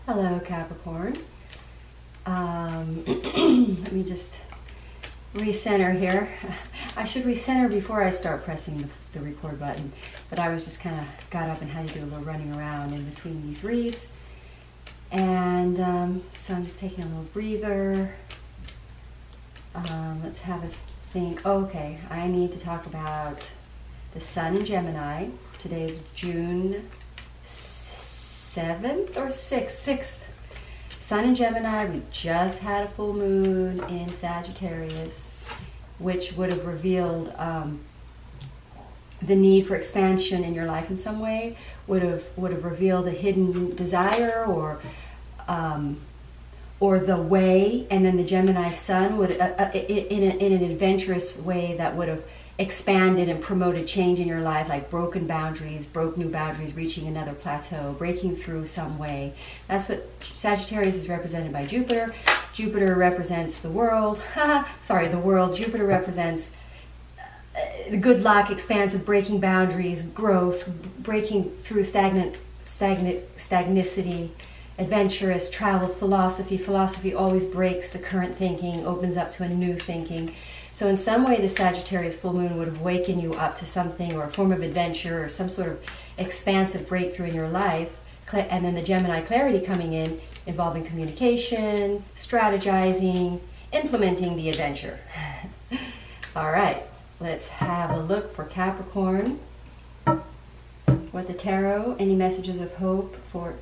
Hello, Capricorn. Let me just recenter here. I should recenter before I start pressing the record button, but I was just kind of got up and had to do a little running around in between these reads. And so I'm just taking a little breather. Let's have a think. Okay, I need to talk about the Sun in Gemini. Today is June 7th or 6th. Sun in Gemini, we just had a full moon in Sagittarius, which would have revealed the need for expansion in your life in some way, would have revealed a hidden desire or the way, and then the Gemini Sun would, in an adventurous way that would have expanded and promoted change in your life, like broke new boundaries, reaching another plateau, breaking through some way. That's what Sagittarius is represented by Jupiter. Jupiter represents the world. The world. Jupiter represents good luck, expansive, breaking boundaries, growth, breaking through stagnicity, adventurous, travel, philosophy. Philosophy always breaks the current thinking, opens up to a new thinking. So in some way, the Sagittarius full moon would have wakened you up to something, or a form of adventure, or some sort of expansive breakthrough in your life. And then the Gemini clarity coming in, involving communication, strategizing, implementing the adventure. All right, let's have a look for Capricorn. What the tarot, any messages of hope for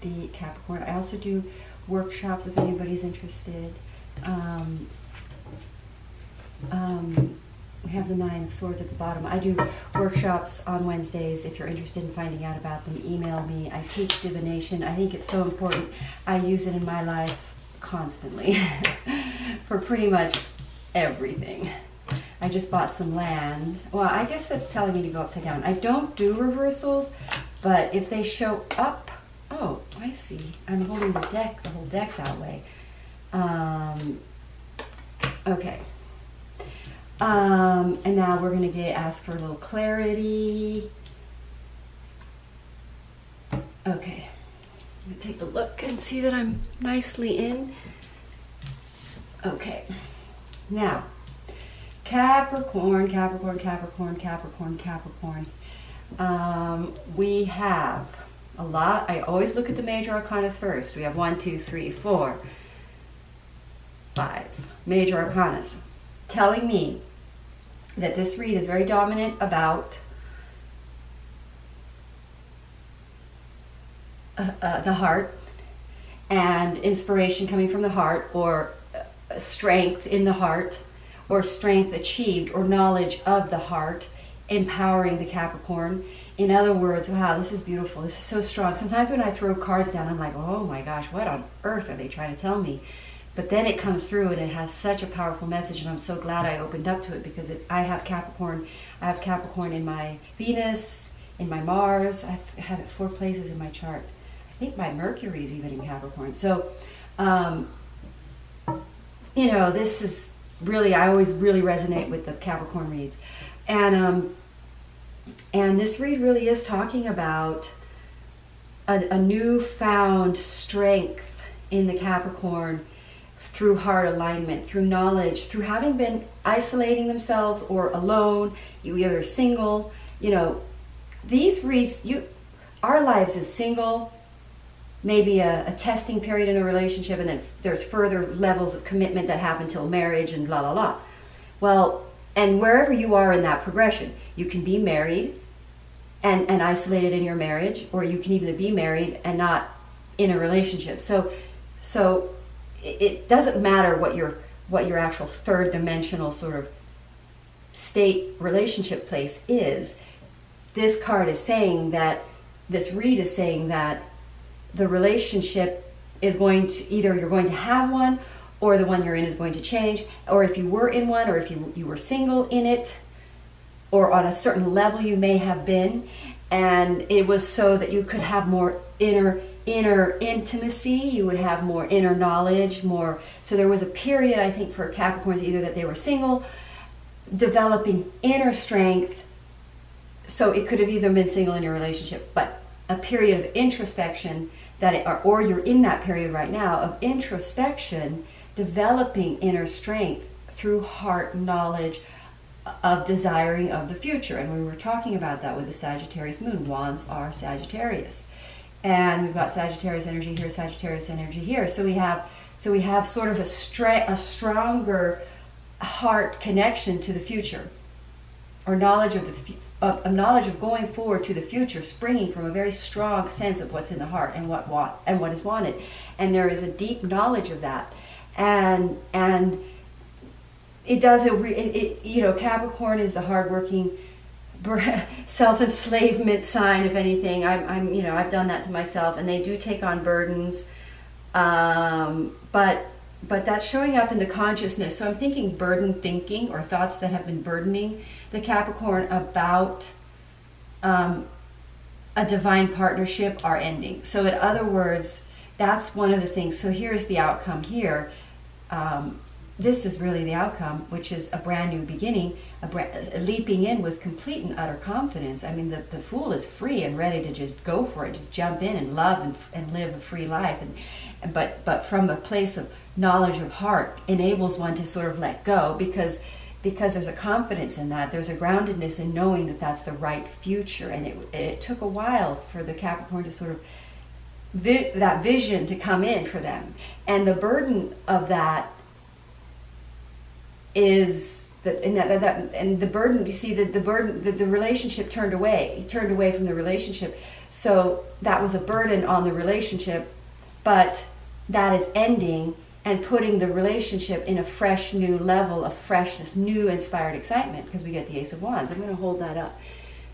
the Capricorn. I also do workshops if anybody's interested. We have the Nine of Swords at the bottom. I do workshops on Wednesdays. If you're interested in finding out about them, email me. I teach divination. I think it's so important. I use it in my life constantly for pretty much everything. I just bought some land. Well, I guess that's telling me to go upside down. I don't do reversals, but if they show up, oh, I see. I'm holding the whole deck that way. Okay. And now we're going to ask for a little clarity. Okay. I'm going to take a look and see that I'm nicely in. Okay. Now, Capricorn. We have a lot. I always look at the major arcana first. We have 1, 2, 3, 4, 5 major arcana, telling me that this read is very dominant about the heart and inspiration coming from the heart, or strength in the heart, or strength achieved, or knowledge of the heart, empowering the Capricorn. In other words, wow, this is beautiful. This is so strong. Sometimes when I throw cards down, I'm like, oh my gosh, what on earth are they trying to tell me? But then it comes through and it has such a powerful message, and I'm so glad I opened up to it, because I have Capricorn in my Venus, in my Mars. I have it 4 places in my chart. I think my Mercury is even in Capricorn. So, this is really, I always really resonate with the Capricorn reads. And this read really is talking about a newfound strength in the Capricorn, through heart alignment, through knowledge, through having been isolating themselves or alone, you either single, these reads, our lives is single, maybe a testing period in a relationship, and then there's further levels of commitment that happen till marriage and blah, blah, blah. Well, and wherever you are in that progression, you can be married and isolated in your marriage, or you can either be married and not in a relationship. So it doesn't matter what your actual third dimensional sort of state relationship place is. This card is saying that, this read is saying that the relationship is going to, either you're going to have one, or the one you're in is going to change, or if you were in one, or if you were single in it, or on a certain level you may have been, and it was so that you could have more inner intimacy, you would have more inner knowledge, more. So there was a period, I think, for Capricorns, either that they were single, developing inner strength. So it could have either been single in your relationship, but a period of introspection or you're in that period right now of introspection, developing inner strength through heart knowledge of desiring of the future. And we were talking about that with the Sagittarius moon. Wands are Sagittarius, and we've got Sagittarius energy here, Sagittarius energy here. So we have sort of a stronger heart connection to the future, or knowledge of knowledge of going forward to the future, springing from a very strong sense of what's in the heart and what is wanted. And there is a deep knowledge of that, and it does Capricorn is the hardworking, self-enslavement sign. If anything, I've done that to myself, and they do take on burdens, but that's showing up in the consciousness. So I'm thinking burden thinking, or thoughts that have been burdening the Capricorn about a divine partnership are ending. So in other words, that's one of the things. So here's the outcome here. This is really the outcome, which is a brand new beginning, leaping in with complete and utter confidence. I mean, the Fool is free and ready to just go for it, just jump in and love and live a free life. But from a place of knowledge of heart enables one to sort of let go, because there's a confidence in that. There's a groundedness in knowing that that's the right future. And it took a while for the Capricorn to sort of that vision to come in for them. And the burden of that is and the burden, you see, the burden, the relationship turned away from the relationship. So that was a burden on the relationship, but that is ending and putting the relationship in a fresh new level of freshness, new inspired excitement, because we get the Ace of Wands. I'm going to hold that up.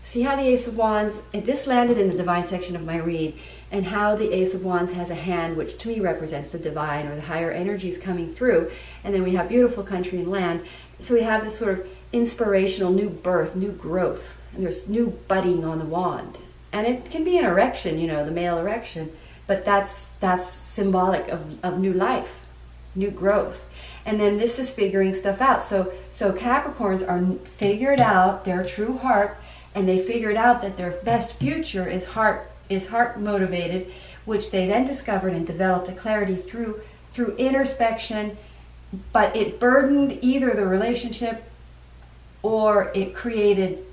See how the Ace of Wands, this landed in the divine section of my read, and how the Ace of Wands has a hand which to me represents the divine or the higher energies coming through. And then we have beautiful country and land. So we have this sort of inspirational new birth, new growth, and there's new budding on the wand. And it can be an erection, the male erection, but that's symbolic of new life, new growth. And then this is figuring stuff out. So Capricorns are figured out their true heart, and they figured out that their best future is heart motivated, which they then discovered and developed a clarity through introspection. But it burdened either the relationship or it created,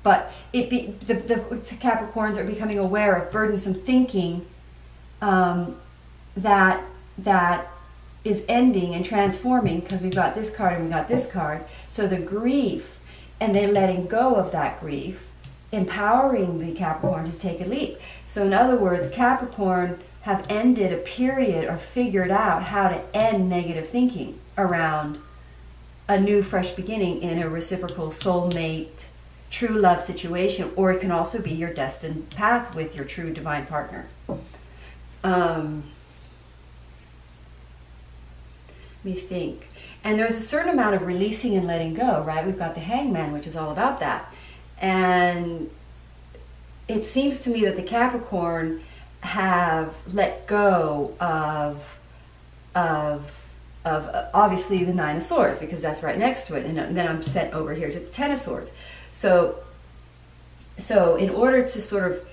the Capricorns are becoming aware of burdensome thinking that is ending and transforming, because we've got this card and we've got this card. So the grief, and they're letting go of that grief, empowering the Capricorn to take a leap. So in other words, Capricorn have ended a period or figured out how to end negative thinking around a new fresh beginning in a reciprocal soulmate, true love situation, or it can also be your destined path with your true divine partner. Let me think. And there's a certain amount of releasing and letting go, right? We've got the Hangman, which is all about that. And it seems to me that the Capricorn have let go of obviously the Nine of Swords, because that's right next to it. And then I'm sent over here to the Ten of Swords. So in order to sort of,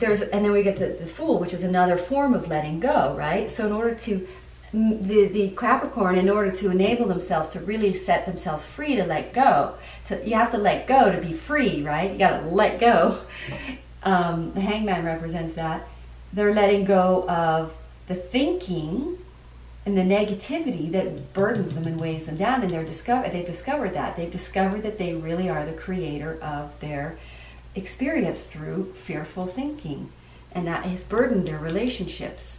and then we get the Fool, which is another form of letting go, right? So in order to, the Capricorn, in order to enable themselves to really set themselves free to let go, you have to let go to be free, right? You got to let go. The Hangman represents that. They're letting go of the thinking and the negativity that burdens them and weighs them down, and they've discovered that. They've discovered that they really are the creator of their experience through fearful thinking, and that has burdened their relationships.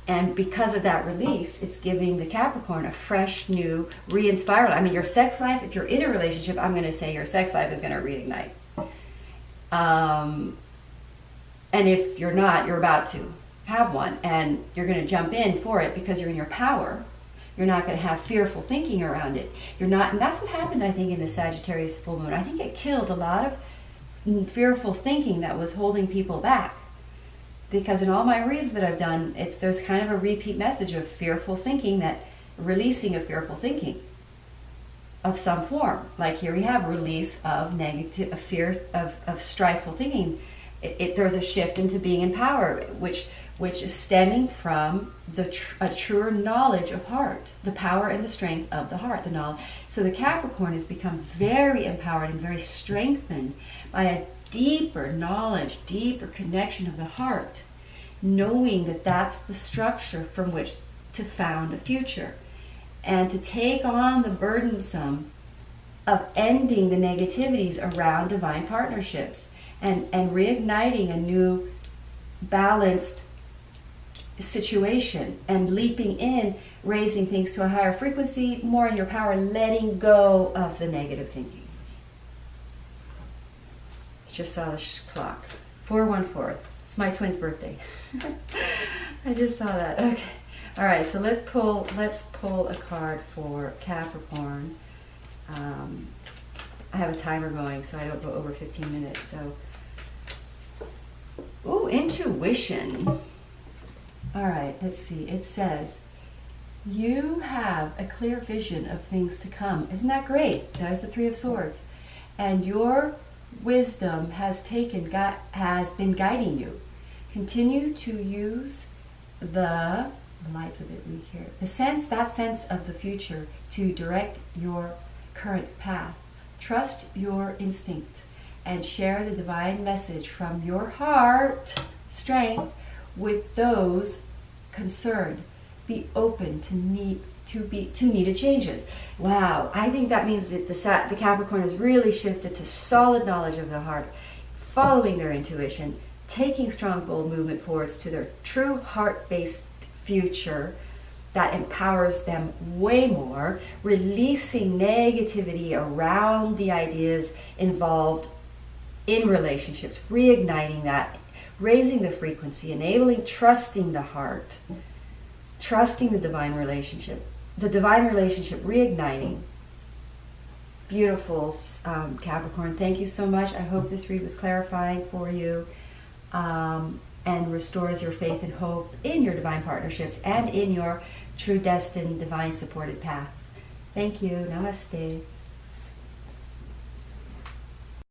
And because of that release, it's giving the Capricorn a fresh, new, re-inspired. I mean, your sex life, if you're in a relationship, I'm going to say your sex life is going to reignite. And if you're not, you're about to have one, and you're going to jump in for it because you're in your power. You're not going to have fearful thinking around it. You're not, and that's what happened, I think, in the Sagittarius full moon. I think it killed a lot of fearful thinking that was holding people back. Because in all my reads that I've done, there's kind of a repeat message of fearful thinking, that releasing of fearful thinking of some form. Like here we have release of negative, of fear, of strifeful thinking. There's a shift into being in power, which which is stemming from a truer knowledge of heart, the power and the strength of the heart, the knowledge. So the Capricorn has become very empowered and very strengthened by a deeper knowledge, deeper connection of the heart, knowing that that's the structure from which to found a future and to take on the burdensome of ending the negativities around divine partnerships and reigniting a new balanced situation and leaping in, raising things to a higher frequency, more in your power, letting go of the negative thinking. Just saw the clock. 4:14. It's my twin's birthday. I just saw that. Okay. All right, so let's pull a card for Capricorn. I have a timer going so I don't go over 15 minutes. So, ooh, intuition. All right, let's see. It says, you have a clear vision of things to come. Isn't that great? That is the Three of Swords. And your wisdom has been guiding you. Continue to use the light's a bit weak here. That sense of the future to direct your current path. Trust your instinct and share the divine message from your heart strength with those concerned. Be open to needed changes. Wow, I think that means that the Capricorn has really shifted to solid knowledge of the heart, following their intuition, taking strong, bold movement forwards to their true heart-based future that empowers them way more, releasing negativity around the ideas involved in relationships, reigniting that, raising the frequency, enabling, trusting the heart, trusting the divine relationship reigniting. Beautiful, Capricorn. Thank you so much. I hope this read was clarifying for you and restores your faith and hope in your divine partnerships and in your true destined, divine supported path. Thank you. Namaste.